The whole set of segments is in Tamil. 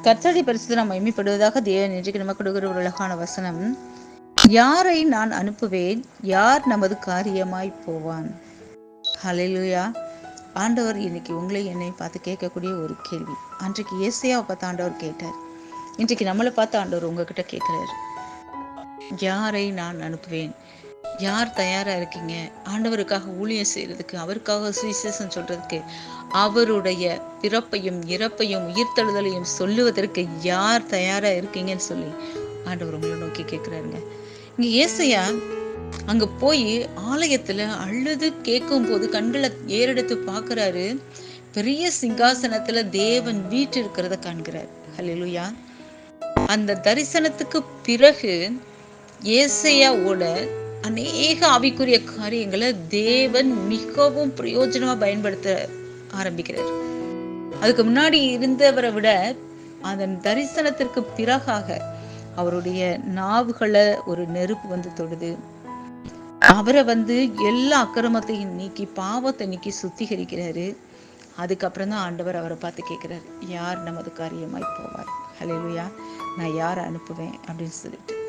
கர்த்தருடைய பரிசுத்த நாம் மகிமைப்படுவதாக. தேவன் இன்றைக்கு நமக்கு கொடுக்கிற ஒரு அழகான வசனம், யாரை நான் அனுப்புவேன், யார் நமது காரியமாய் போவான். ஹல்லேலூயா. ஆண்டவர் இன்னைக்கு உங்களை என்னை பார்த்து கேட்கக்கூடிய ஒரு கேள்வி. அன்றைக்கு ஏசாயாவை பார்த்து ஆண்டவர் கேட்டார், இன்றைக்கு நம்மளை பார்த்து ஆண்டவர் உங்ககிட்ட கேட்கிறாரு, யாரை நான் அனுப்புவேன், யார் தயாரா இருக்கீங்க ஆண்டவருக்காக ஊழியம் செய்யறதுக்கு, அவருக்காக சுவிசேஷம் சொல்றதுக்கு, அவருடைய பிறப்பையும் இறப்பையும் உயிர்த்தெழுதலையும் சொல்லுவதற்கு யார் தயாரா இருக்கீங்கன்னு சொல்லி ஆண்டவர் உங்களை நோக்கி கேட்கிறாருங்க. இங்க ஏசாயா அங்க போய் ஆலயத்துல அழுது கேட்கும் போது கண்களை ஏறெடுத்து பார்க்கிறாரு. பெரிய சிங்காசனத்துல தேவன் வீட்டு இருக்கிறத காண்கிறார். ஹல்லேலூயா. அந்த தரிசனத்துக்கு பிறகு ஏசாயாவோட அநேக ஆவிக்குரிய காரியங்களை தேவன் மிகவும் பிரயோஜனமா பயன்படுத்த ஆரம்பிக்கிறார். அதுக்கு முன்னாடி இருந்தவரை விட அதன் தரிசனத்திற்கு பிறகாக அவருடைய நாவுகளை ஒரு நெருப்பு வந்து தொடுது. அவரை எல்லா அக்கிரமத்தையும் நீக்கி பாவத்தை நீக்கி சுத்திகரிக்கிறாரு. அதுக்கப்புறம் தான் ஆண்டவர் அவரை பார்த்து கேட்கிறார், யார் நமது காரியமாய் போவார். ஹல்லேலூயா. நான் யாரை அனுப்புவேன் அப்படின்னு சொல்லிட்டு.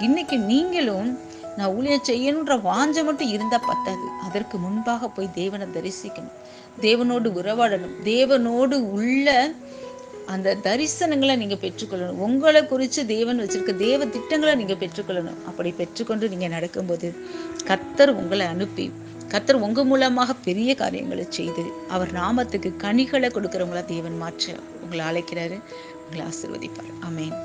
இன்னைக்கு நீங்களும் நான் ஊழியம் செய்யணுன்ற வாஞ்சை மட்டும் இருந்தா பத்தாது. அதற்கு முன்பாக போய் தேவனை தரிசிக்கணும், தேவனோடு உறவாடணும், தேவனோடு உள்ள அந்த தரிசனங்களை நீங்க பெற்றுக்கொள்ளணும். உங்களை குறித்து தேவன் வச்சிருக்க தேவ திட்டங்களை நீங்க பெற்றுக்கொள்ளணும். அப்படி பெற்றுக்கொண்டு நீங்க நடக்கும்போது கர்த்தர் உங்களை அனுப்பி, கர்த்தர் உங்க மூலமாக பெரிய காரியங்களை செய்து அவர் நாமத்துக்கு கனிகளை கொடுக்கிறவங்களா தேவன் மாற்ற உங்களை அழைக்கிறாரு. உங்களை ஆசீர்வதிப்பார். ஆமென்.